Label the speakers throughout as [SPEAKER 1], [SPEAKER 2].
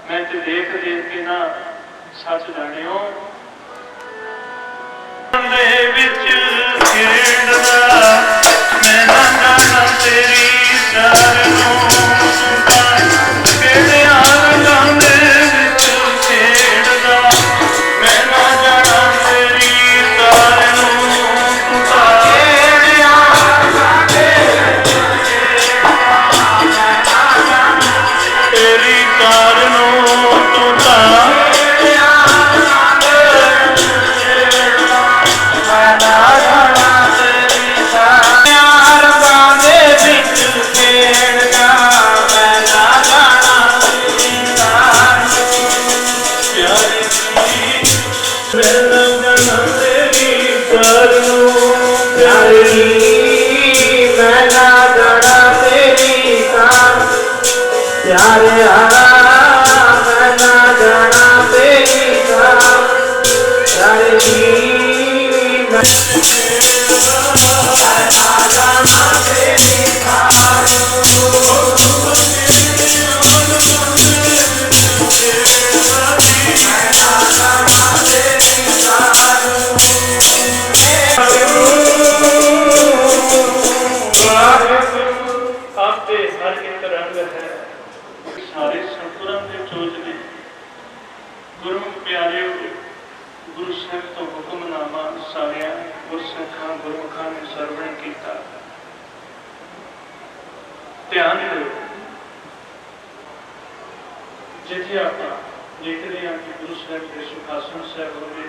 [SPEAKER 1] मैं ते देख देख के ना सच जानियो दे विच खेड़दा मैं ना जाना तेरी सार नूं केड़ियां रंगां दे विच खेड़दा मैं ना जाना तेरी तार नूं तूं तां केड़ियां रंगां दे विच खेड़दा मैं ना जाना तेरी तार नूं तूं तां केड़ियां रंगां दे विच खेड़दा मैं ना जाना तेरी तार रंगां दे विच खेड़दा मैं ना जाना तेरी तार प्यारे दी मैं ना जाना तेरी तार नूं प्यारे दी मैं ना जाना तेरी तार प्यारे मैं ना जाना तेरी तार प्यारे दी मैं ना जाना तेरी तार आपके हर एक रंग है सारे संतुलन के चोजने गुरुमुख प्यारे गुरु साहब तो हुक्मनामा सारिया गुरसिखां गुरुमुखां ने सरवण किया ध्यान करो जिथे आप देखते हैं कि गुरु साहब के सुखासन साहब होवे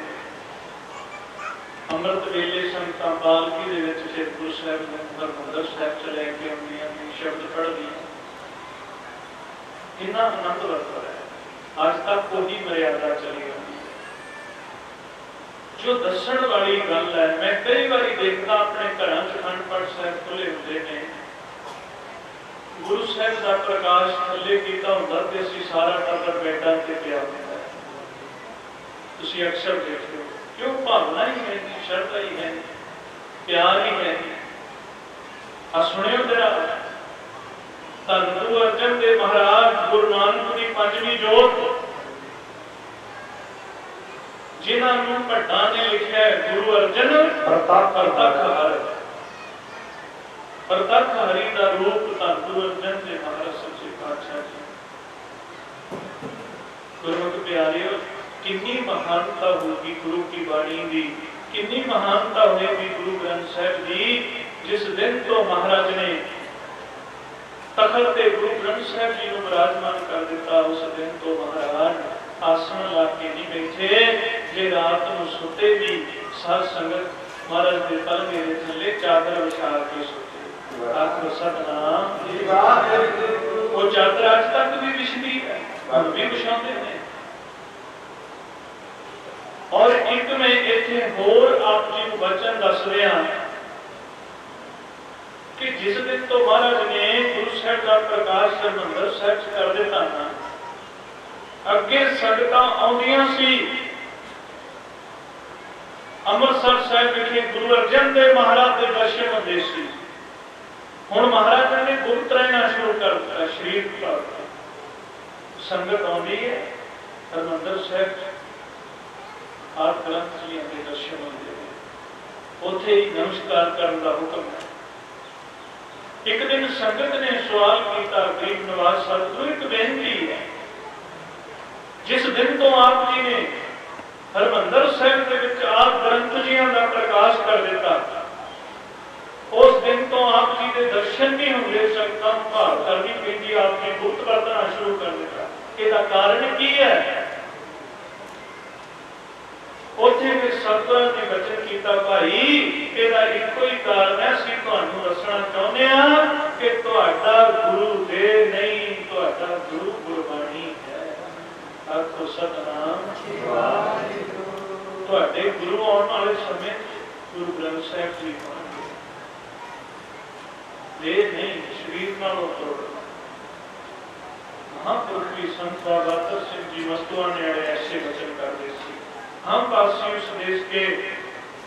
[SPEAKER 1] अमृत वेले संगतां पालकी दे विच फिर गुरु साहब ने हरमंदर साहब च लैके आउंदियां ने शब्द पढ़दियां इन्ना आनंद वरता है आज तक वही मर्यादा चली आती है जो दसन वाली गल है। मैं कई बार देखता अपने घर अखंड पाठ साहब खुले होंगे ने गुरु साहब का प्रकाश थले किया होंदा ते असीं सारा टब्बर बैठां ते पिया होंदा तुसीं अक्सर देखते हो क्यों भावना ही है श्रद्धा ही है प्यार ही है। सुनियो जरा धन गुरु अर्जन देव महाराज गुरु नानक की पंजवीं जोत जिन्होंने भट्टा ने लिखा है गुरु अर्जन प्रतख हरि प्रतख हरि का रूप धन गुरु अर्जन देव महाराज सच्चे पातशाह जी गुरुमुख प्यारे कितनी महानता होगी गुरु की वाणी की कितनी महानता होगी गुरु ग्रंथ साहब जी जिस दिन तो महाराज ने तखत ते गुरु ग्रंथ साहब जी को विराजमान कर दिता उस दिन तो महाराज आसन ला के नहीं बैठे जे रात को सुते भी साध संगत महाराज के तलवे दे थले चादर बिछा के सोते आखो सतनाम वो चादर आज तक भी बिछती है हम भी बिछाते हैं। और एक में इत्थे होर आप जी को वचन दस रहा कि जिस दिन तो महाराज ने गुरु साहब का प्रकाश हरमंदर साहब कर दिता ना अगे संगतां आउंदियां सी अमृतसर साहब विखे गुरु अर्जन देव महाराज के दर्शन होंदे सी। हुण महाराज ने गुरत रहना शुरू कर दिता शरीर पर संगत आउंदी है हरमंदर साहब आप ग्रंथ जी के दर्शन होंदे उत्थे ही नमस्कार करने का हुक्म है। एक दिन संगत ने सवाल किया गरीब नवाज सतगुरु एक बेनती है जिस दिन तो आप जी ने हरमंदर साहब के विच आप ग्रंथ जियां का प्रकाश कर दिता उस दिन तो आप जी के दर्शन नहीं होंगे संगतां भाल करनी पैंदी आप जी गुप्त वरतना शुरू कर दिता इसका कारण की है। उत्थे फिर सतगुरां ने वचन किया भाई इसका इको ही कारण है असीं तुहानूं दसना चाहुंदे हां कि तुहाडा गुरु दे नहीं तुहाडा गुरु गुरबाणी है। आखो सतनाम तुहाडे गुरु आउण वाले समय गुरु ग्रंथ साहिब जी होणगे दे नहीं शरीर नालों तोड़। महापुरुष भी संत बाबा अतर सिंह जी मस्तुआ ने ऐसे वचन करते थे हम पासी उस देश के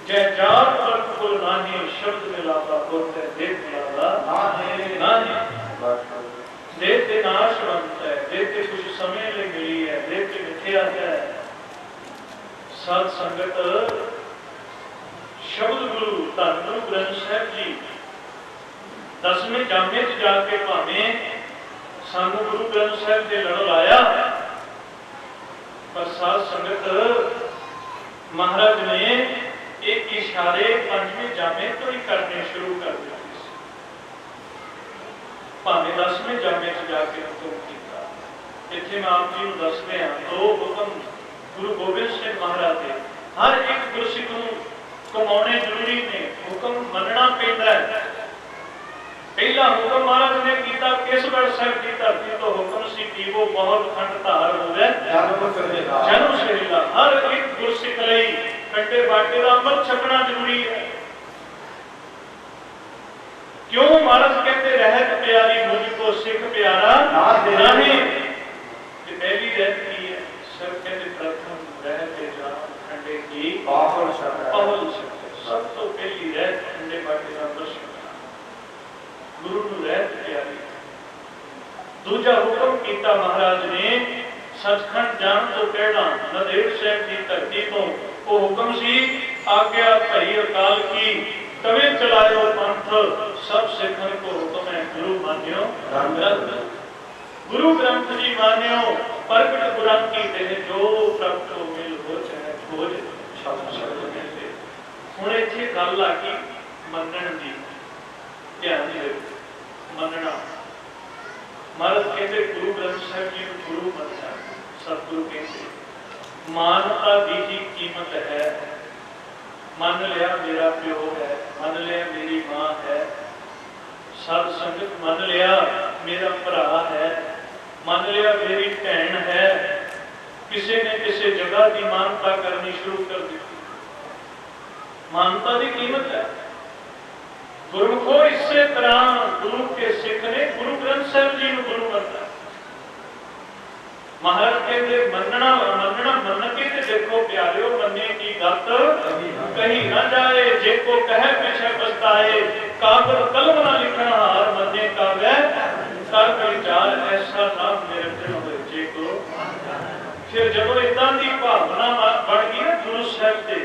[SPEAKER 1] जय जात वर्ग कुल नानी शब्द मिलावा बोलते देव मिलावा नानी देते नाशवंत है देते कुछ समय ले मिली है लिखिया है साध संगत शब्द गुरु धन गुरु ग्रंथ साहिब जी 10वें जामे च जाके भावें सानू गुरु ग्रंथ साहिब के लड़ लाया, पर साध संगत महाराज ने एक इशारे 5वें जामे तो ही करने शुरू कर दिए। भावें 10वें जामे च जाके हुक्म किया। इत्थे मैं आप जी नूं दस रहा, दो हुक्म गुरु गोबिंद सिंह महाराज के हर एक गुरसिख नूं कमाने जरूरी ने, हुक्म मनना पैंदा है। पहला हुक्म महाराज ने किया केसगढ़ साहिब की धरती तो हुक्म सी पीवो बहुत खंड धार होवे जन्म सहेला। हर एक गुरसिख लई कंडे बाटे का अमृत छकना जरूरी है। क्यों महाराज कहते रहत प्यारी मुझको सिख प्यारा नहीं। पहली रहत की है सब कहते प्रथम रहते जान खंडे की पहल सब तो पहली रहत खंडे बाटे का अमृत गुरु नूं रहत प्यारी। दूजा हुक्म किया महाराज ने सचखंड जान तो पहला नंदेड़ साहिब की धरती तो वो हुक्म सी आज्ञा भई अकाल की तवे चलायो पंथ सब सिखन को हुक्म है गुरु मान्यो ग्रंथ। गुरु ग्रंथ जी मान्यो प्रगट गुरन की देह जो प्रगट हो मिल हो चाहे खोज शब्द मिलते। हुण इत्थे गल आ गई मनण दी, ध्यान दिओ मनना। महाराज कहते गुरु ग्रंथ साहिब जी को गुरु मनना। सतगुरु कहते मानता दी ही कीमत है। मन लिया मेरा प्यो है, मन लिया मेरी मां है, साध संगत मन लिया मेरा भरा है, मन लिया मेरी भैन है। किसी ने किसी जगह की मानता करनी शुरू कर दी। मानता की कीमत है। गुरमुखो इससे तरह गुरु के सिख ने गुरु ग्रंथ साहिब जी को गुरु मनना। महाराज कहते मनना मनना मन के ते देखो प्यारियो मन्ने की गत कहीं न जाए जेको कहे पीछे पछताए कागज कलम ना लिखना हार मन्ने का वह कर विचार ऐसा नाम निरंजन होए जेको। फिर जब इदां दी भावना बन गई ना गुरु साहिब दे,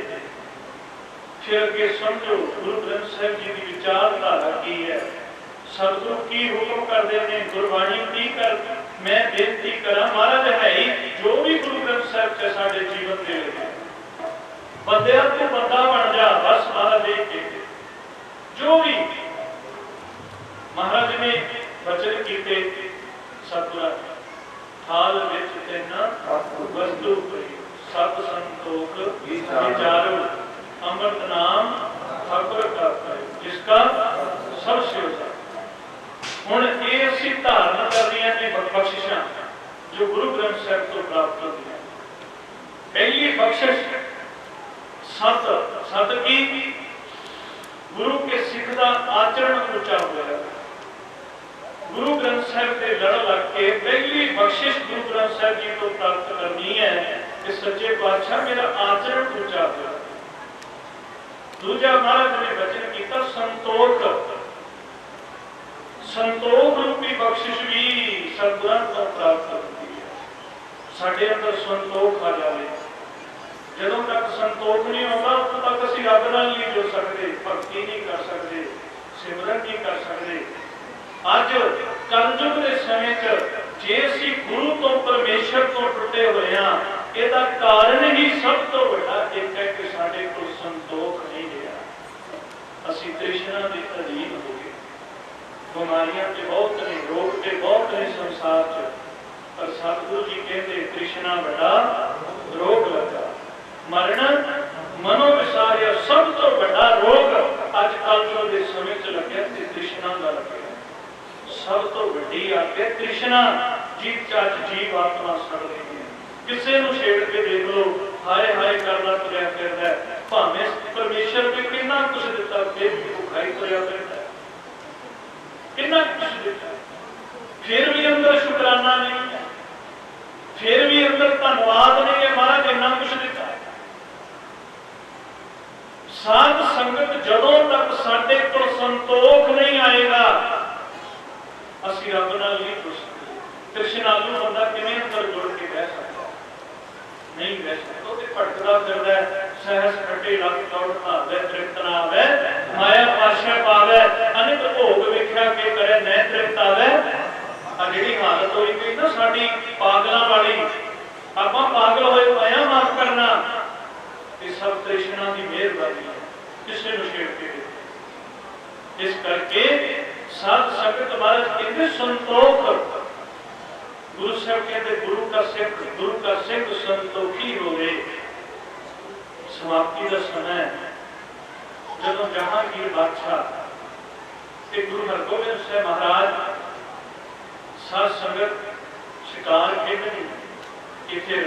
[SPEAKER 1] फिर अगे समझो गुरु ग्रंथ साहिब जी की विचारधारा की है। सतगुरु की हुक्म करते हैं, गुरबाणी की कर मैं बेनती करा महाराज है ही जो भी गुरु ग्रंथ साहिब से साडे जीवन दे लगे बंदिया तू बंदा बन जा बस महाराज एक जो भी महाराज ने वचन कीते सतगुरु थाल विच तिन वस्तु सत संतोख विचारो अमृत नाम ठाकुर का जिसका सब सेवा। हुण ये असीं धारण कर रही हैं बख्शिशां जो गुरु ग्रंथ साहिब तो प्राप्त होती हैं। पहली बख्शिश सत सत की गुरु के सिख का आचरण ऊंचा होया। गुरु ग्रंथ साहिब के लड़ लग के पहली बख्शिश गुरु ग्रंथ साहिब जी को प्राप्त करनी है कि सच्चे पातशाह मेरा आचरण ऊंचा हो। दूजा महाराज ने वचन किया संतोख। संतोख रूपी बख्शिश भी सतगुਰਾਂ ਤੋਂ प्राप्त होती है। साडे अंदर संतोख आ जाए। जदों तक संतोख नहीं होगा उदों तक असीं रब नाल नहीं जुड़ सकते, भगती नहीं कर सकते, सिमरन नहीं कर सकते। अज कलयुग के समय जे असीं गुरु तो परमेश्वर तो टुटे हुए हाँ, इसदा कारण ही सब तो बड़ा एक है कि साडे कोल संतोख नहीं रहा। असीं तृष्णा दे अधीन हो गए। बीमारियां ते बहुत ने, रोग ते बहुत ने संसार च, पर सतगुरु जी कहते तृष्णा बड़ा रोग लगा। मरण मनो विसारिया सब तो बड़ा रोग अजकल के समय च लगे ते तृष्णा का लगे। सब तो वड्डी आके तृष्णा जीव चाच जीव आत्मा सड़ रही है। किसी नूं छेड़ के देख लो हाय हाय करदा तुरया फिरदा है, भावें परमेश्वर ने कितना कुछ दिता फिर भी भुखा ही तुरया फिरदा है। कितना कुछ दिता फिर भी अंदर शुकराना नहीं है, फिर भी अंदर धन्यवाद नहीं है महाराज इन्ना कुछ दिता। साध संगत जदों तक साडे कोल संतोख नहीं आएगा असीं रब नाल नहीं जुड़ सकते। तृष्णालु बंदा किवें अंदर जुड़ के बह सकता। सेवा करदा सहस खटे लख दौड़ भावे तृप्त ना आवे माया पाशा पावे अनेक भोग वेख्या के करे न तृप्त आवे। आ जिहड़ी हालत होई गई ना साडी पागलां वाली आपां पागल होए पए माफ करना ये सब कृष्णा की मेहरबानी है किसी नूं छेड़ के। इस करके साध संगत महाराज कहते संतोख गुरु साहब कहते गुरु का सिख संतोखी होवे। समाप्ति का समय जदों जहांगीर बादशाह ते गुरु हरगोबिंद साहब महाराज साध संगत शिकार खेडनी कि फिर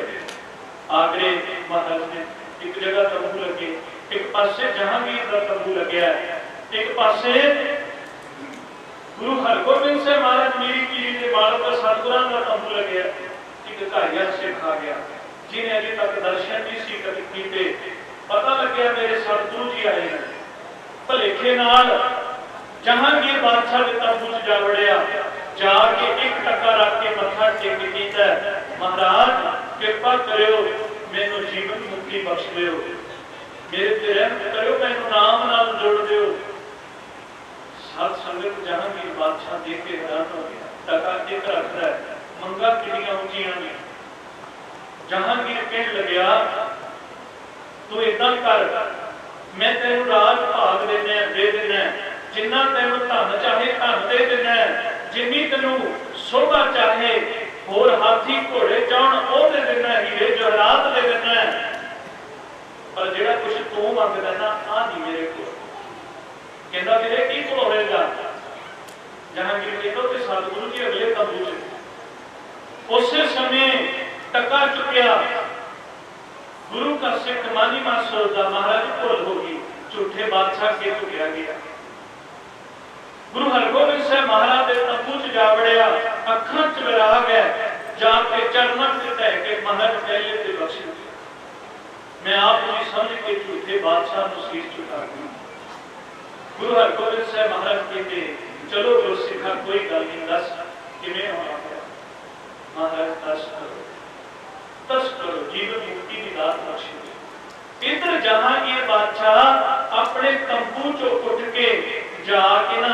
[SPEAKER 1] आगरे महाराज ने एक जगह तंबू लगे, एक पासे जहांगीर का तंबू लग्या, एक पासे गुरु हरगोबिंद साहब महाराज मीरी पीरी के बालों का सतगुरां का तंबू लग्या। एक घाइया सिख आ गया जिन्हें अजे तक दर्शन नहीं सी कभी कीते। पता लग्या मेरे सतगुरु जी आए हैं, भलेखे नाल जहांगीर बादशाह के तंबू च जा वड़िया, जाके एक टक्का रख के मत्था टेक कीता, महाराज कृपा करियो मैनू जीवन मुक्ति बख्श दिओ, मेरे ते रहम करियो, मैनू नाम नाल जोड़ दिओ। साध संगत जहांगीर बादशाह देख के हैरान हो गया, टका एक रखता है, मंगा कितनियां ऊंचियां ने। जहांगीर कहने लग्या तू इदां कर, मैं तेनू राज भाग देना दे देना, जिन्ना तेनू धन चाहे धन दे देना, जिन्नी तेनू शोभा चाहे होर हाथी घोड़े चाहण ओ दे देना, हीरे जवाहरात दे देना, पर जेड़ा कुछ तू मंगदा ना आ नहीं मेरे को। कहता तेरे की को होएगा? जहांगीर कहता ते सतगुरु जी अगले तंबू च। उस समय टका चुकिया, गुरु का सिख मानी मा सोचदा महाराज भुल हो गई, झूठे बादशाह के चुकिया गया। गुरु हरगोबिंद साहब महाराज के तंबू च जा वड़िया, अखां च विराग है, जाके चरणों से ढह के महाराज पहले ते बख्श मैं आप जी समझ के झूठे बादशाह को शीश झुका दी। गुरु हरगोबिंद साहब महाराज कहते चलो गुरु सिखा कोई गल नहीं, दस किवें होना है? महाराज दस करो जीवन मुक्ति की दात बख्शो। इधर जहांगीर बादशाह अपने तंबू चो उठ के जाके ना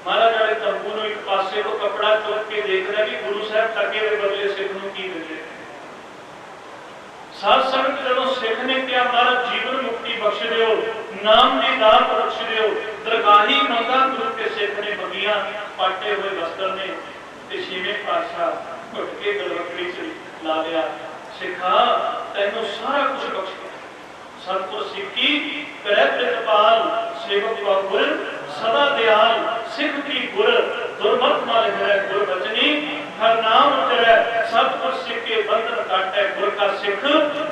[SPEAKER 1] महाराज वाले तंबू नूं एक पासे को कपड़ा चुक के देखदा कि गुरु साहब टके दे बदले सिख नूं की दिंदे। साध संगत जदों सिख ने क्या महाराज जीवन मुक्ति बख्श दिओ, नाम की दात बख्श दिओ, दरगाही मंगा गुरु के सिख ने मंगियां, पाटे हुए वस्त्र ने ते छेवें पातशाह घुट के गलवकड़ी च ला लिया, सिखा तैनू सारा कुछ बख्श दिया। सतगुर सिक्की करे प्रतिपाल, सेवक गुर सदा दयाल, सिख की गुर दुर्मत माल है गुर बचनी, हर नाम उतरे सतगुर सिख के बंधन काटे, गुर का सिख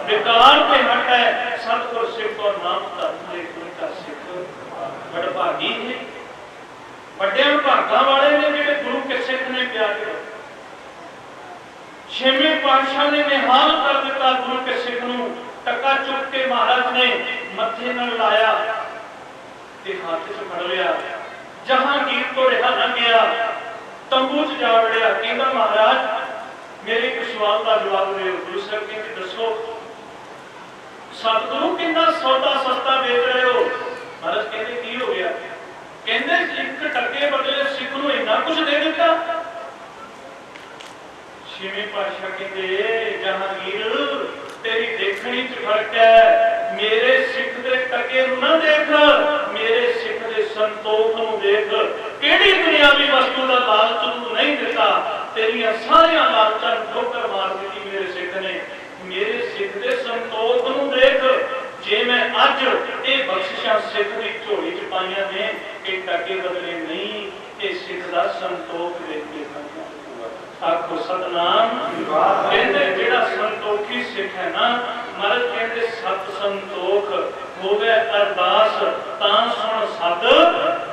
[SPEAKER 1] विकार के हटे, सतगुर सिख को नाम धरते गुर का सिख बड़भागी है। बड़े भागा वाले ने जिहड़े गुरु के सिख ने प्यारे। छेवें पातशाह ने निहाल कर दिता गुरु के सिख नूं, टका चुक के महाराज ने मत्थे नाल लाया ते हाथ च फड़ लिया। जहांगीर तो रहा न गया, तंबू च जा वड़िया, कहंदा महाराज मेरे एक सवाल का जवाब दिओ। गुरु साहब कहते दसो। सतगुरु कितना सौदा सस्ता बेच रहे हो? महाराज कहते की हो गया? कहंदे एक टके बदले सिख नूं इन्ना कुछ दे दिता। छेवें पातशाह कहते जहांगीर तेरी देखनी च फर्क है, मेरे सिख दे टके नूं ना देख, मेरे सिख दे संतोख नूं देख। केड़ी दुनियावी वस्तु दा लालच तू नहीं दिता, तेरियां सारियां लालचां ठोकर मार दी मेरे सिख ने। मेरे सिख दे संतोख नूं देख, जे मैं अज ये बख्शिशां सिख दी झोली च पाईयां ने, ये टके बदले नहीं, ये सिख दा संतोख देख के पाईयां। आखो सतनाम। कहते जिहड़ा संतोखी सिख है ना, महाराज कहते सत संतोख होवे अरदास, तां सुन सत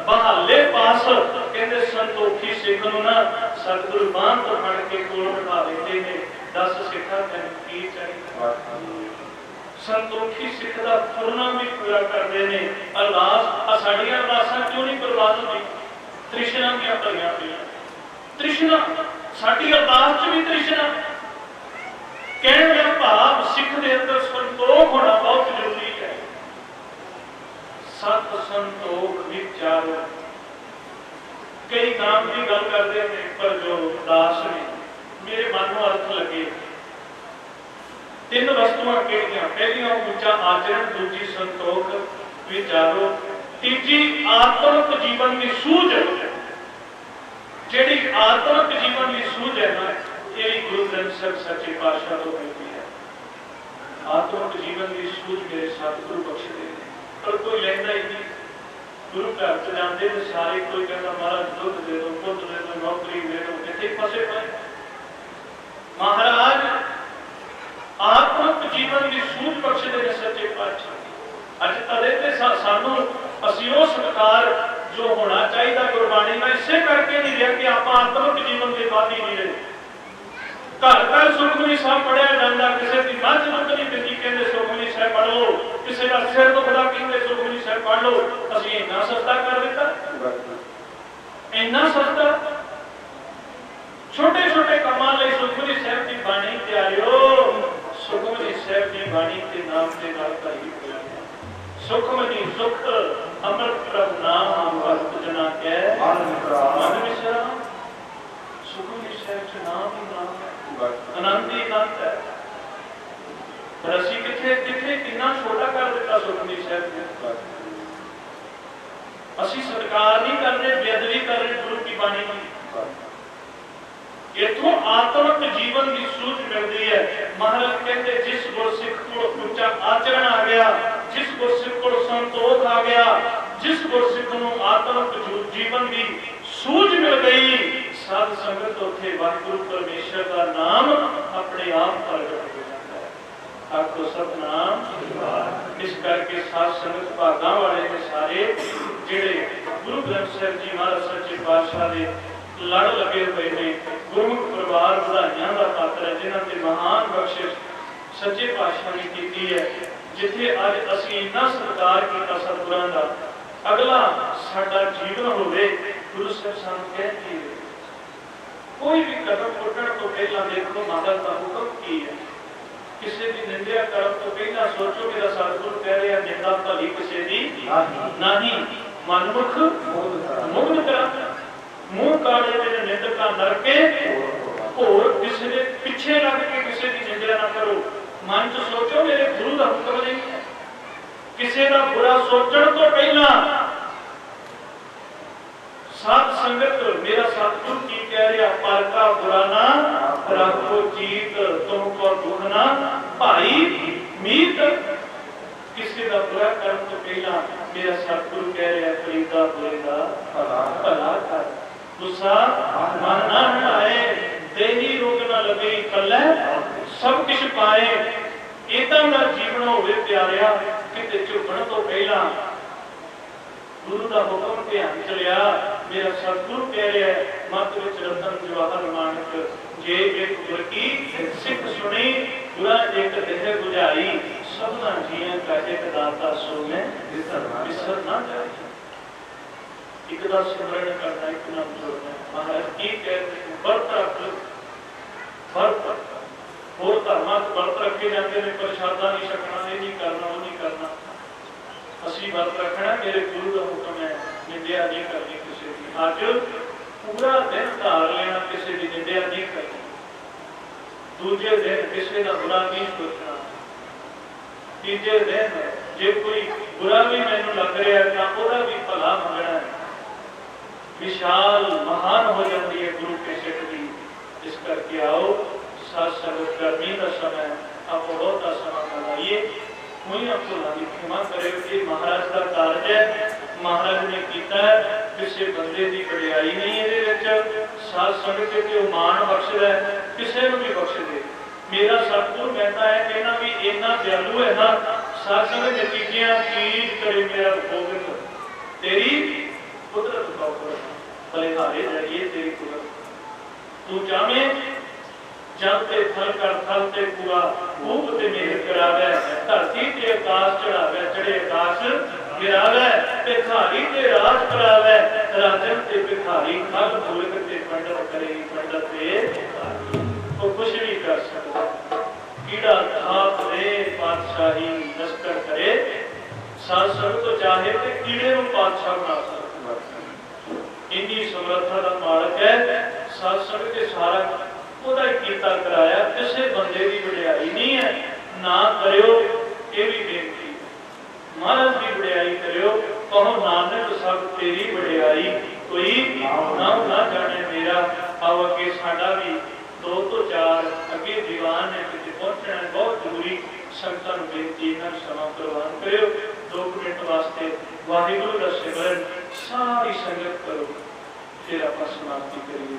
[SPEAKER 1] बहाले पास। कहते संतोखी सिख नूं ना सतगुरु बांह तो फड़ के कोल बिठा लेंदे ने, दस सिखा तैनूं की चाहीदा। संतोखी सिख दा फुरना भी पूरा करदे ने। अरदास साडीआं अरदासां क्यों नहीं बर्बाद होंदी? तृष्णा दी भरियां पईआं, तृष्णा साडी अरदास च भी तृष्णा। कहण दा भाव सिख दे अंदर सत संतोख विचारो। कई नाम की गल करते हैं पर जो दास ने मेरे मन को अर्थ लगे। तीन वस्तुआं केड़ियां? पहली ऊंचा आचरण, दूजी संतोख विचारो, तीजी आत्मक जीवन की सूझ। जिहड़ी आत्मक जीवन की सूझ है ना, ये गुरु ग्रंथ साहिब सच्चे पातशाह तो मिलती है। आत्मक जीवन की सूझ मेरे सतगुरु बख्शदे ने, पर कोई लैंदा ही नहीं। गुरु घर च जाते तो सारे कोई कहता महाराज दुध दे दो, पुत दे दो, नौकरी दे दो, कितने फसे पे। महाराज आत्मक जीवन की सूझ बख्शदे ने सच्चे पातशाह। अज तदे ते सानू असीं वो सत्कार जो होना चाहिए गुरबाणी में इसे करके नहीं रहा कि आप आत्मक जीवन के बाद ही नहीं रहे। घर घर सुखमनी साहब पढ़िया जाता, किसी की मझ दुख नहीं पीती कहते सुखमनी साहब पढ़ लो, किसी का सिर दुखदा कहते सुखमनी साहब पढ़ लो। असीं इन्ना सस्ता कर दिता, इन्ना सस्ता। छोटे छोटे कामां लई सुखमनी साहब की बाणी त्यारियो। सुखमनी साहब की बाणी के नाम के नाल धरी सुखमनी सुख अमृत प्रभ नाम भक्त जना कै मन विश्राम। सुखमनी साहब च नाम ही नाम है, आनंद ही आनंद है। पर असीं किथे किथे कितना छोटा कर दिता सुखमनी साहब ने। असीं सत्कार नहीं कर रहे, बेअदबी कर रहे गुरु की बाणी की। इथों आत्मक जीवन की सूझ मिलती है। महाराज कहते जिस गुरसिख को ऊंचा आचरण आ गया, जिस गुरसिख को संतोख आ गया, जिस गुरसिख को आत्मक जीवन की सूझ मिल गई, साध संगत उथे वाहिगुरु परमेश्वर का नाम अपने आप प्रगट हो जाता है। आपको सतनाम। इस करके साध संगत भागा वाले ने सारे जेड़े गुरु ग्रंथ साहिब जी महाराज सच्चे पातशाह दे लड़ लगे हुए ने, गुरमुख परिवार बधाइयां का पात्र है जिन्हां ते महान बख्शिश सच्चे पातशाह ने की है। जिथे अज असीं इन्ना सत्कार किया सतगुरां दा, अगला साडा जीवन होवे। गुरु साहब सानूं कहते हैं कोई भी कदम उठण तो पहला देखो माता का हुक्म की है। किसी की निंदा करन तो पहला सोचो मेरा सतगुरु कह रहा निंदा भली किसी की नहीं, मनमुख मुग्ध करा। मुंह काले तेरे निंदका नरके होर, किसी के पीछे लग के किसी की निंदा ना करो। मन च सोचो मेरे गुरु का हुक्म नहीं है। किसी का बुरा सोचण तो पहला साध संगत मेरा सतगुरु की कह रहा, पर का बुरा ना रखो जीत, तुमको दुखना भाई मीत। किसी का बुरा करन तो पहला मेरा सतगुरु कह रहा फरीदा बुरे का भला कर। गुस्सा मन ना हटाए, देही रोग ना लगे कल्ले सब कुछ पाए। इदां दा जीवन होवे प्यारिया, किते झुकण तो पहला गुरु का हुक्म ध्यान च लिया। मेरा सतगुरु कह रहा है मत विच रतन जवाहर मानक, जे एक गुर की सिख सुनी गुरा एक देह बुझाई। सबना जियां का एक दाता सो में बिसर ना जाए। एक दा सिमरन करना, एक नाम जोड़ना। महाराज की कहते व्रत रख, व्रत होर धर्मां व्रत रखे जाते हैं, प्रसादा नहीं छकना, ये नहीं करना, वो नहीं करना। असीं व्रत रखना, मेरे गुरु का हुक्म है निंदा नहीं करनी किसी की। अज पूरा दिन धार लेना, किसी की निंदा नहीं करनी। दूजे दिन किसी का बुरा नहीं सोचना। तीजे दिन जे कोई बुरा भी मैनू लग रहा है तो वह भी भला मंगना है। विशाल महान हो जाती है गुरु के सिख की। इस करके आओ साथ संगत गर्मी का समय, आप बहुत का समय बनाइए। मुझे भुलों की क्षमा करे कि महाराज का कार्य है, महाराज ने किया है, किसी बंदे की वडियाई नहीं है। साध संगत के मान बख्शदा है, किसी को भी बख्श दे। मेरा सतगुरु कहता है कहना भी इन्ना दयालु है ना, साध संगत नतीजियां चीज करे मेरा गोबिंद तेरी कुदरत का बलिहारे जाइए तेरी कुदरत। तू चाहे जल ते थल कर थल ते पूरा खूब ते मेहर करावे, धरती ते आकाश चढ़ावे, चढ़े आकाश गिरावे, भिखारी ते राज करावे, राजन ते भिखारी खल मूलक ते पंडित करे, पंडित ते तो कुछ भी कर सकता। कीड़ा थाप दे पातशाही लश्कर करे, साध संगत तो चाहे तो कीड़े को पातशाह बना सकता, इन्नी समर्था का मालक है। साध संगत के सारा ਉਹਦਾ ਕੀਤਾ ਕਰਾਇਆ, ਕਿਸੇ ਬੰਦੇ ਦੀ ਵਡਿਆਈ ਨਹੀਂ ਹੈ। ਨਾ ਕਰਿਓ, ਇਹ ਵੀ ਬੇਨਤੀ, ਮਹਾਰਾਜ ਦੀ ਵਡਿਆਈ ਕਰਿਓ, ਕਹੋ ਨਾਨਕ ਸਭ ਤੇਰੀ ਵਡਿਆਈ, ਕੋਈ ਨਾਮ ਨਾ ਜਾਣੇ ਮੇਰਾ। ਆਓ ਅੱਗੇ ਸਾਡਾ ਵੀ 2 ਤੋਂ 4 ਅੱਗੇ ਦੀਵਾਨ ਨੇ ਕਿਤੇ ਪਹੁੰਚਣਾ ਬਹੁਤ ਜ਼ਰੂਰੀ। ਸੰਗਤਾਂ ਨੂੰ ਬੇਨਤੀ, ਇਹਨਾਂ ਨੂੰ ਸਮਾਂ ਪ੍ਰਵਾਨ ਕਰਿਓ। 2 ਮਿੰਟ ਵਾਸਤੇ ਵਾਹਿਗੁਰੂ ਦਾ ਸਿਮਰਨ ਸਾਰੀ ਸੰਗਤ ਕਰੋ, ਫਿਰ ਆਪਾਂ ਸਮਾਪਤੀ ਕਰੀਏ।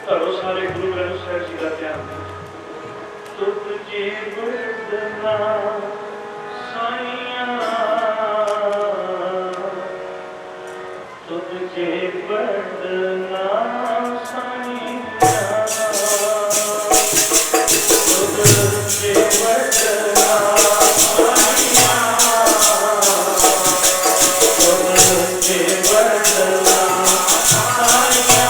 [SPEAKER 1] करो सारे गुरु ग्रंथ साहिब जी का ध्यान। तुझे बरदना साइया, तुझे बरदना साइया, तुझे बरदना साइया, तुझे बरदना साइया,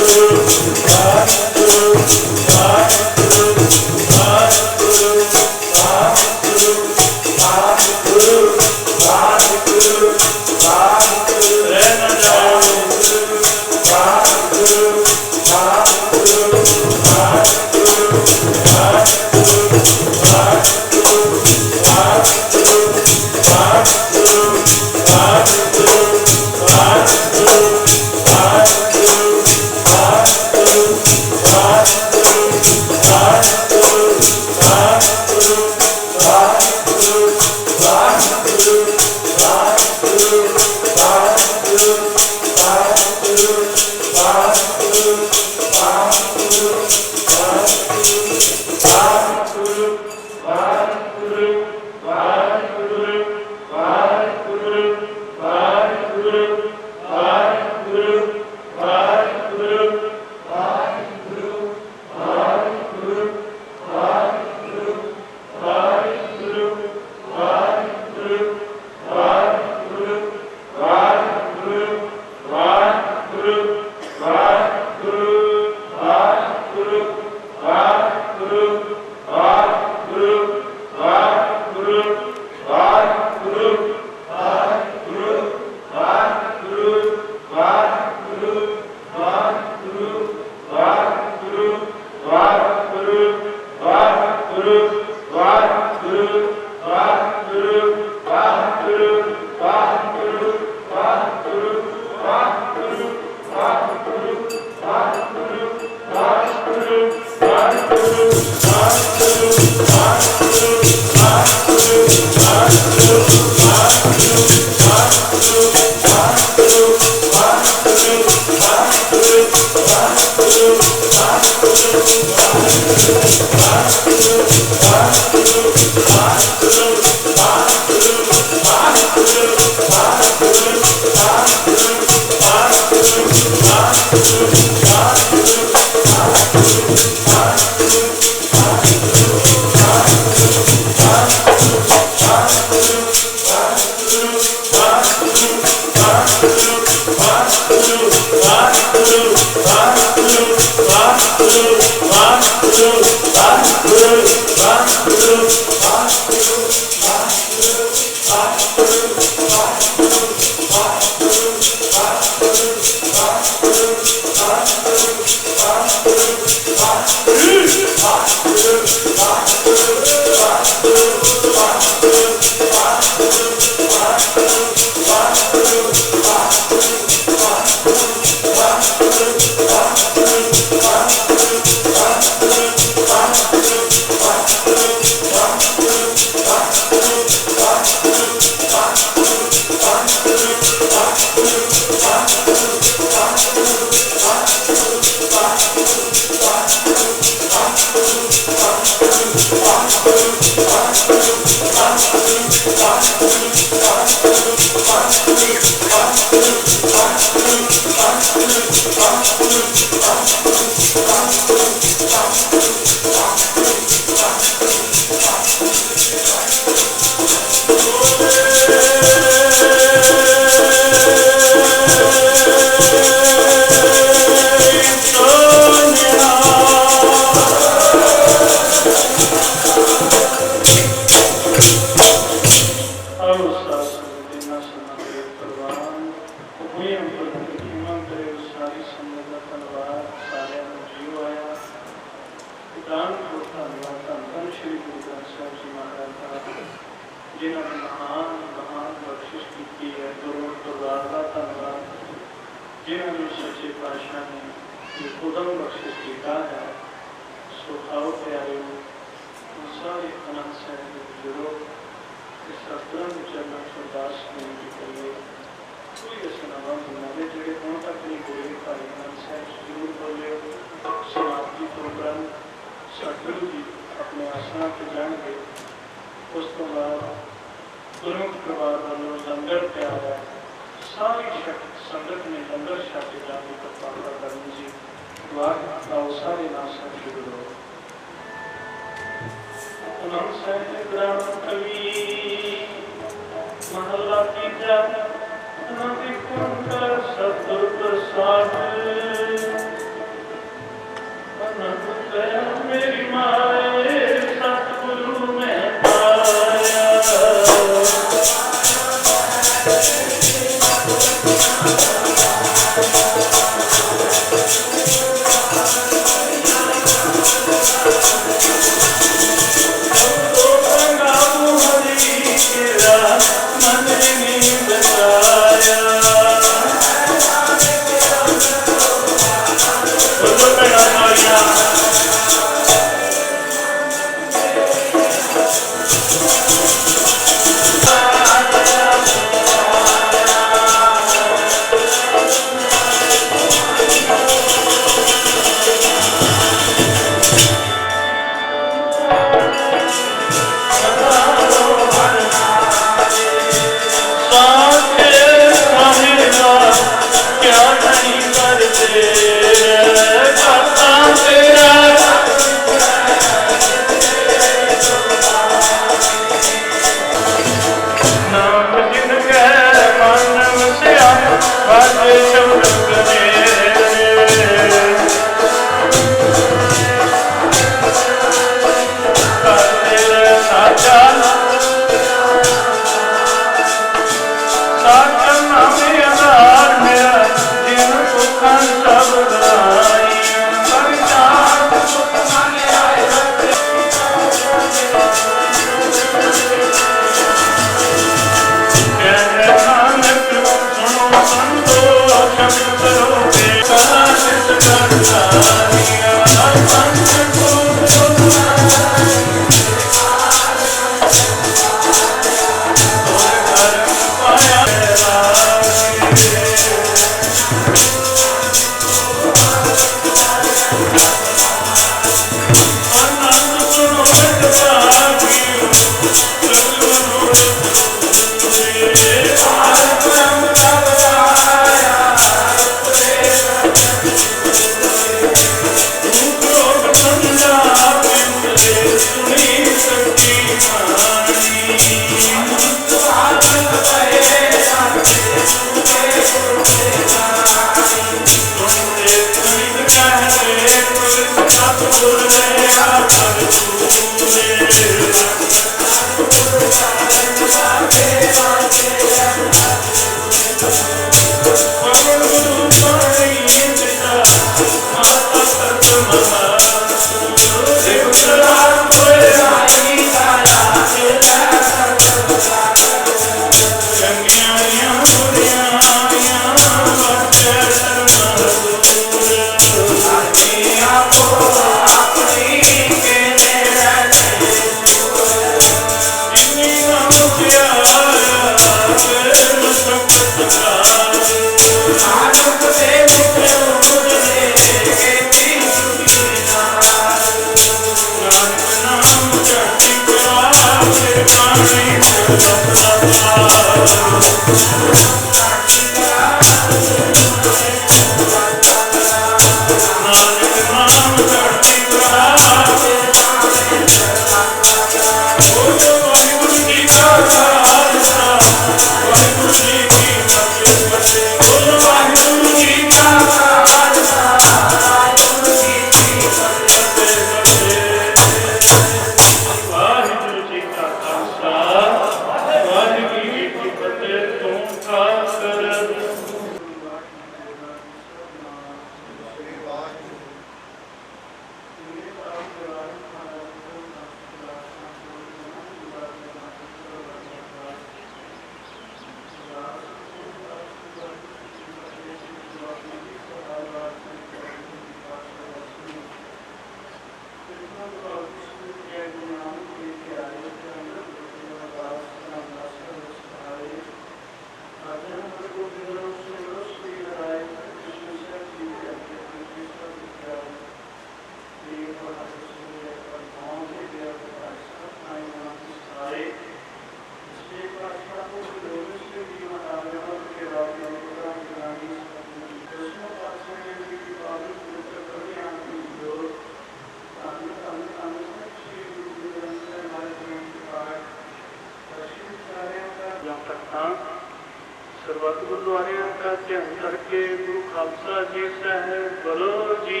[SPEAKER 1] ਸਰਬੱਤ ਗੁਰਦੁਆਰਿਆਂ ਦਾ ਧਿਆਨ ਕਰਕੇ ਗੁਰੂ ਖਾਲਸਾ ਜੀ ਸਾਹਿਬ ਬੋਲੋ ਜੀ।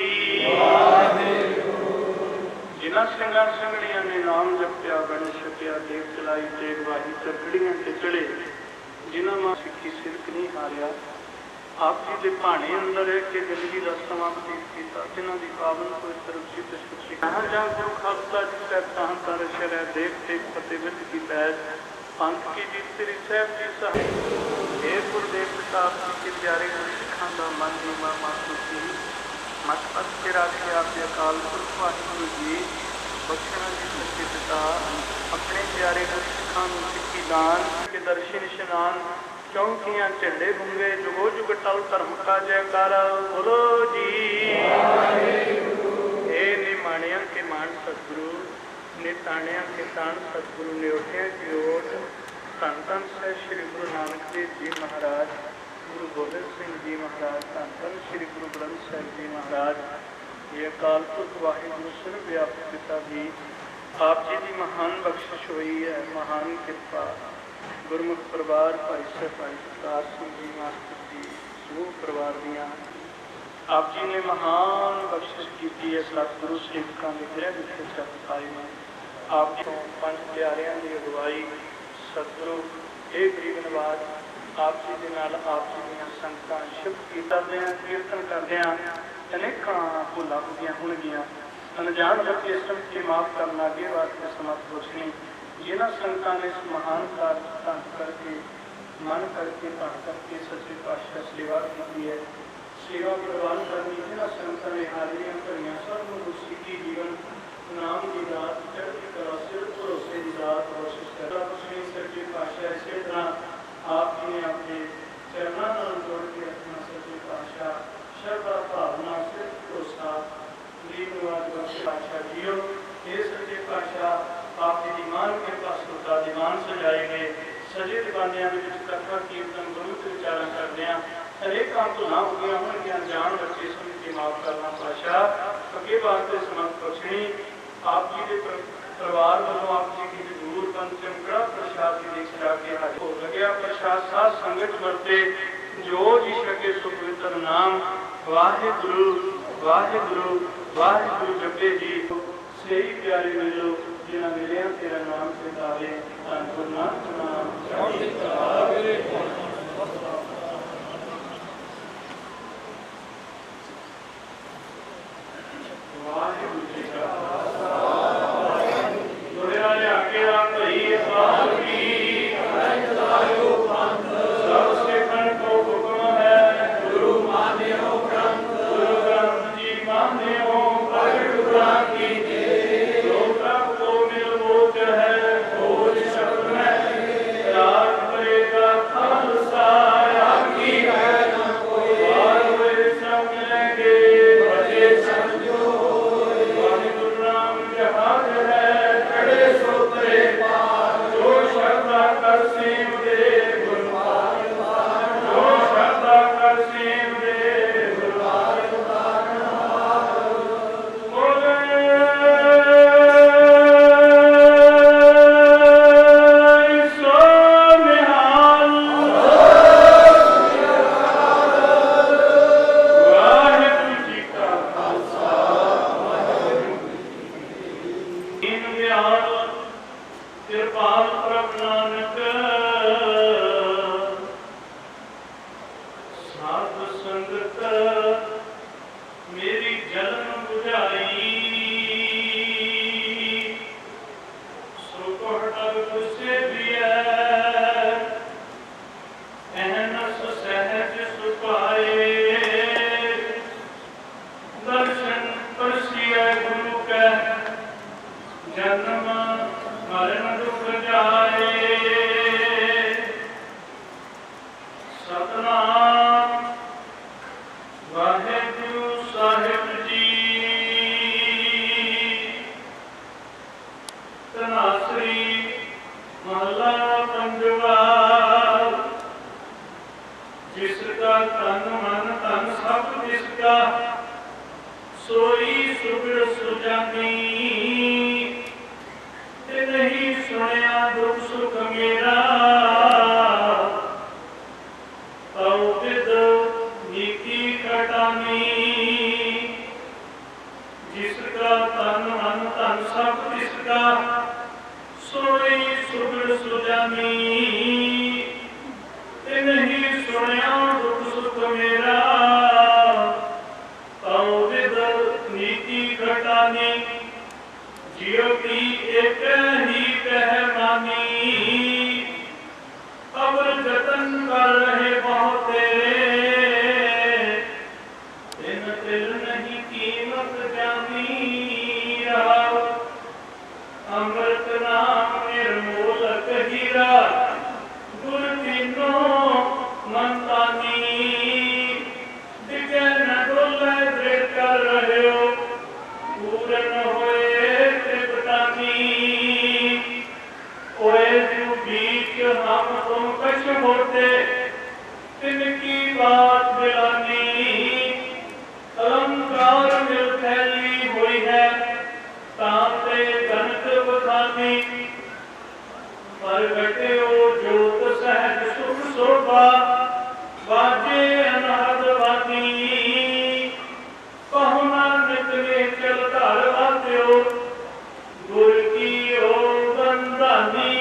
[SPEAKER 1] ਜਿਨ੍ਹਾਂ ਸਿੰਘਾਂ ਸਿੰਘਣੀਆਂ ਨੇ ਨਾਮ ਜਪਿਆ, ਬਣ ਛਕਿਆ, ਦੇਖ ਚਲਾਈ, ਤੇਗ ਵਾਹੀ, ਤਕੜੀਆਂ ਤੇ ਚੜੇ, ਜਿਨ੍ਹਾਂ ਮਾਂ ਸਿੱਖੀ ਸਿਰਕ ਨਹੀਂ ਹਾਰਿਆ, ਆਪ ਜੀ ਦੇ ਭਾਣੇ ਅੰਦਰ ਰਹਿ ਕੇ ਜ਼ਿੰਦਗੀ ਦਾ ਸਮਾਂ ਬਤੀਤ ਕੀਤਾ, ਜਿਨ੍ਹਾਂ ਦੀ ਪਾਵਨ ਪਵਿੱਤਰ ਉਚਿਤ ਸ਼ਕਤੀ ਜਾਂ ਗੁਰੂ ਖਾਲਸਾ ਜੀ ਸਾਹਿਬ ਤਾਂ ਕਰ ਸ਼ਰੈ ਦੇਖ ਤੇ ਫਤਿਹ ਵਿੱਚ ਕੀ ਪੈਜ पंथ की जीत श्री साहब जी साहब हे गुरुदेव प्रताप जी के प्यारे गुरु सिखां का मन नुमा मातृ मत पत के राखे आपके अकाल पुरख वाहिगुरु जी बख्शना जी सच्चे पिता अपने प्यारे गुरु सिखां सिक्खी दान के दर्शन इशनान चौंकियां झंडे गुंगे जुगो जुग टल धर्म का जयकारा बोलो जी। हे निमाणिया के मान सतगुरु ने ताणिया के ताण सतगुरु ने उठिया की ओट धन धन से श्री गुरु नानक देव जी महाराज, गुरु गोबिंद सिंह जी महाराज, धन धन श्री गुरु ग्रंथ साहिब जी महाराज, ये अकाल पुरख वाहिगुरु सर्व व्यापक पिता जी आप जी की महान बख्शिश हुई है, महान कृपा गुरमुख परिवार भाई साहब भाई सरदार सिंह जी मास्टर जी समूह परिवार दियाँ आप जी ने महान बख्शिश की है। सतगुरु सेवकों के गृह जिथे चप पाए हैं आप जी पंज प्यारियां की अगवाई सतगुरु ये गरीब नवाज आप जी के नाल आप जी दी संगतां शुभ करदे कीर्तन करदे अनेकां भुलां होंदियां होणगियां अनजान बच्चे इस की माफ़ करना अगे वास्ते समर्थ कुछ नहीं। जिन्हां संगतां ने इस महान कार्य धन करके मन करके पढ़ करके सच्चे पातशाह सेवा की है, सेवा प्रवान करनी जिन्हां संगतां ने हाजरियां भरियां सब नूं सिੱਖੀ जीवन नाम की रात चढ़ती कला सिर भरोसे की रात कोशिश करता कुछ सच्चे पातशाह इसी तरह आप जी ने अपने चरणों नाल जोड़ के अपना सच्चे पातशाह श्रद्धा भावना सिर भरोसा गरीब नवाज बख्श पातशाह जीओ ये सच्चे पातशाह आप जी की मान के पास होता दीवान सजाए गए सजे दीवानियां कथा कीर्तन गुरमुख विचारा करदे अनेकां भुलां हो गई होणगियां अनजान बच्चे समझ के माफ़ करना पातशाह अगे वास्ते समर्थ बख्शणी आप जी के परिवार वालों आप जी की हजूर पंचम कड़ा प्रसाद की देख जा के हाजिर हो लग्या प्रसाद साध संगत वरते जो जी सके सो पवित्र नाम वाहिगुरु वाहिगुरु वाहिगुरु जपे जी सही प्यारे मिलो जिन्हें मिले तेरा नाम से तारे धन गुरु नानक नाम साध संगत मेरी जलन बुझाई, सुख हटब गुस्से दिया, अहनस सहज सुपाए, दर्शन परसिया गुरु का जन्म मरण दुख जाए। सतनाम वाहेगुरु साहिब जी। तनासरी महला पंजवा। जिसका तन मन धन सब जिसका, सोई सुगड़ सुजानी। नहीं सुनिया दुख सुख मेरा, नीति खटानी। जिसका तन मन धन सब जिसका, सोई सुगड़ सुजानी। नहीं सुनिया दुख सुख मेरा, नीति खटानी। जियो की एक ही कहमानी, अबर जतन कर रहे बहुत तेरे। इन तिल नहीं कीमत जानी, अमृत नाम निर्मोलक हीरा। गुर तीनों मंतानी, दिखे न डोले दृढ़ कर रहे हो। पूरन होए बीच हम तुम कश होते, तिनकी बात मिलानी। अलंकार मिल फैली हुई है, तांते गणत बखानी। प्रगटे ओ जोत सहज सुख शोभा, बाजे अनाद वानी। पहुना नित में चल घर आते हो, गुर की ओ बंदानी।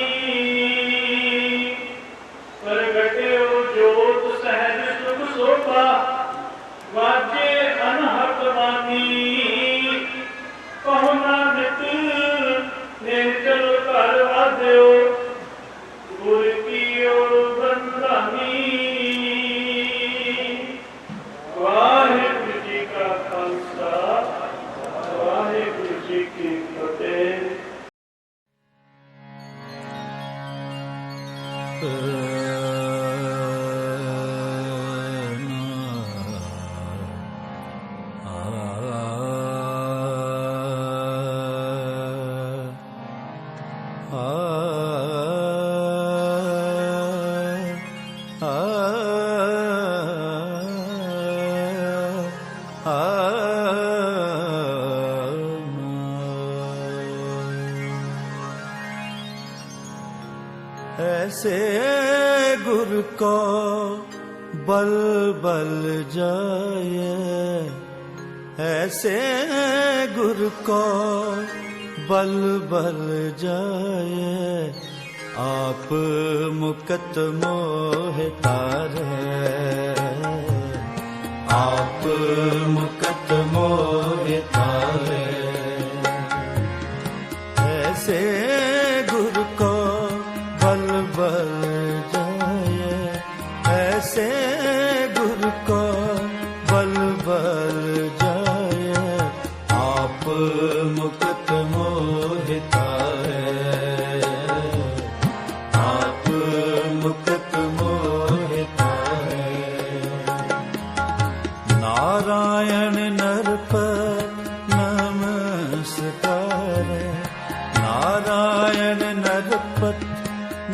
[SPEAKER 1] प्रगटे ओ जोत सहज सुख शोभा, वाजे अनहत वानी। पहुना नित ने चल घर आते हो, गुर की ओ बंदानी। वाहिगुरु जी का खालसा, वाहिगुरु जी की फतेह।
[SPEAKER 2] ऐसे गुरु को बल बल जाए, ऐसे गुरु को बल बल जाए। आप मुकत मोह तारे, आप मुकत मोह तारे। ऐसे गुरु को बल बल जाए, ऐसे गुरु को बल बल जाए। आप मुकत मोह तारे, आप मुकत मोह तारे। नारायण नरपत नमस्कार, नारायण नरपत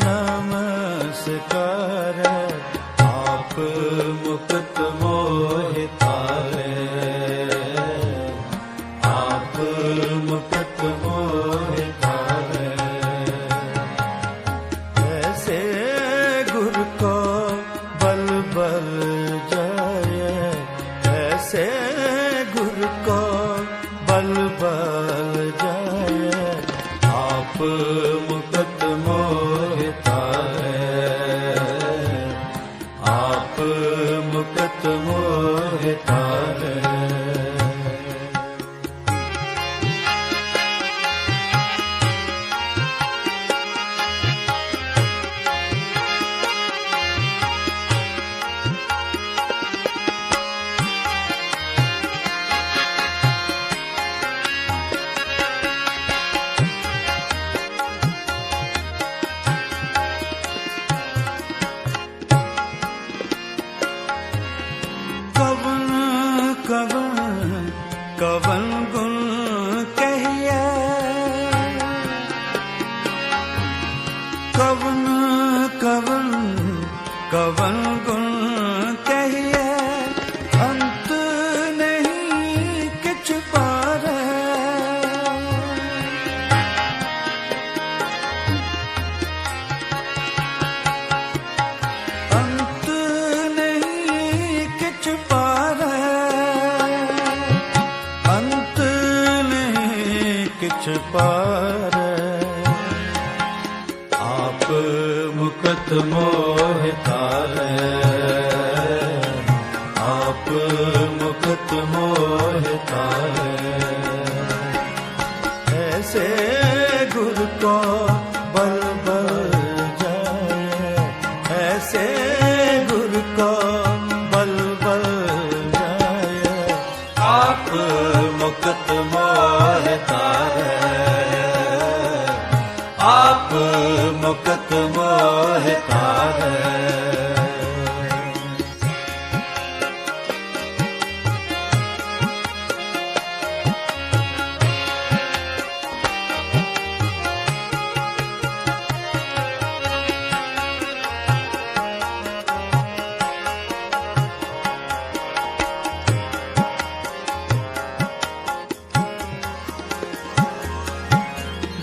[SPEAKER 2] नमस्कार। आप मुकत मोह तारे, आप मुकत मोह तारे। ऐसे गुरु को बल बल जाए, ऐसे गुरु को बल बल जाए। आप मुकत मोह तारे, आप आप मुकत मोह तारै। कवन गुण कहिए, कवन कवन कवन गुण कहिए, अंत नहीं किछ पारै। अंत नहीं किछ पारै, अंत नहीं किछ पारै। आप मुकत मोह तारै, आप मुकत मोह तारै। ऐसे गुर को बल बल जाए, ऐसे गुर को बल बल जाए। आप मुकत मोह तारै, आप मुकत मोह तारै।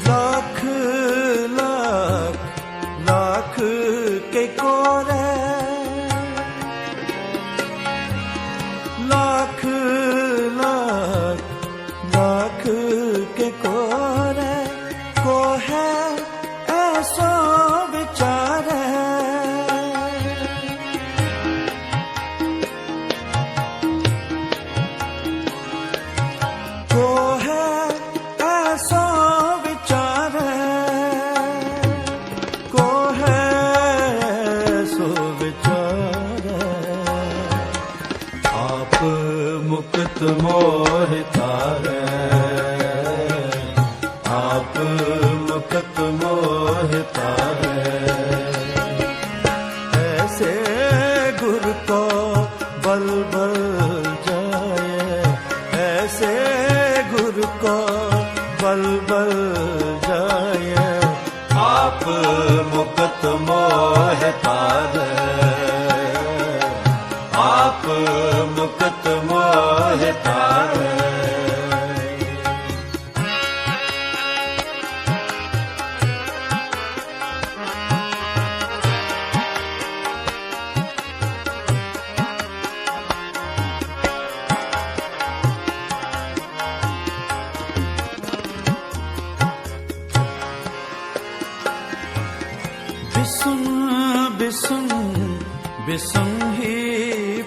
[SPEAKER 2] लाख लाख लाख के कोरे, लाख लाख लाख के कोरे, को है ऐसो विचारे। को है ऐसो विचारे, को है सो विचारे। आप मुकत मोह तारै, आप मुकत मोह तारै। ऐसे गुर को बल बल जाए, ऐसे गुर को बल बल जाए। आप मुकत मोह तारै, आप मुकत मोह तारै। बिसुन बिसुन बिसुन ही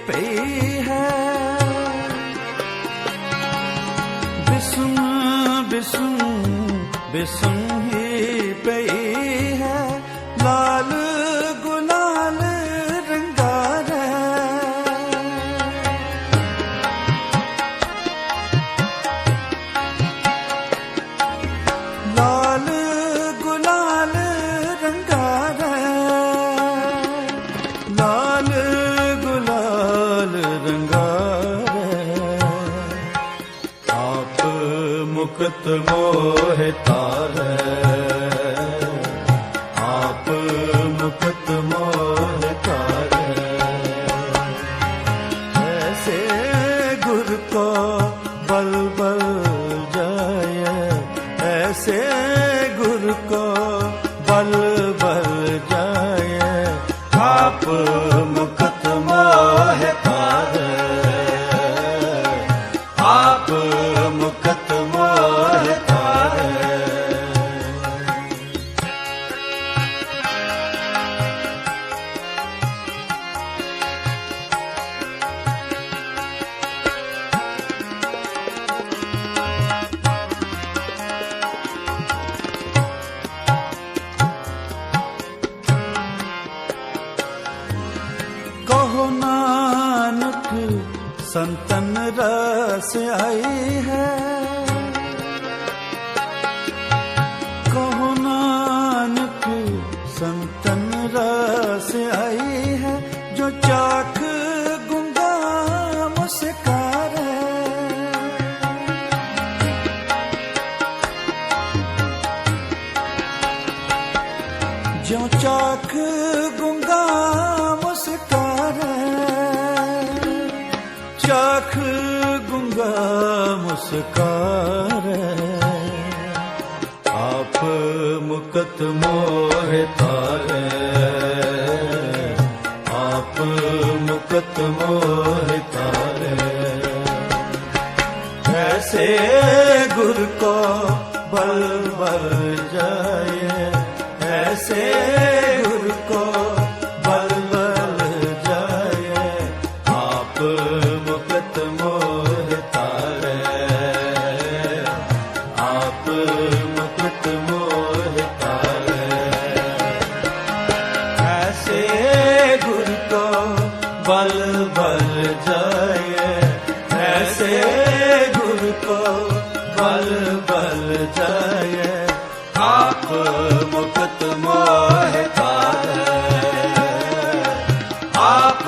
[SPEAKER 2] पई है, बिसुन बिसुन बिसुन ही पई है। लाल गुलाल रंगारै, लाल गुलाल रंगारै, लाल गुलाल रंगारै। आप मुकत मोह तारै, आप मुकत मोह तारै। ऐसे गुर को बल बल जाए, ऐसे गुर को बल बल जाए। आप मुकत मोह तारै, आप मुकत मोह तारै। नानक संतन रस आई है, कहो नानक संतन रस आई है, जो चाख गुंगा मुस्कार है। जो चाख गुंगा मुस्कार है, चाख गुंगा मुस्कार है। आप मुकत मोह तारे, आप मुकत मोह तारे। ऐसे गुर को बल बल जाए, ऐसे गुर को बल बल जाए। आप मुकत मोह तारे, आप मुकत मोह तारे। ऐसे गुर को बल बल जाए, ऐसे गुर को बल बल जाए। आप मुकत मोह तारे, आप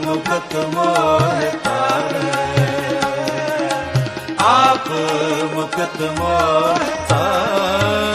[SPEAKER 2] मुकत मोह तारे, आप मुकत मोह तारे।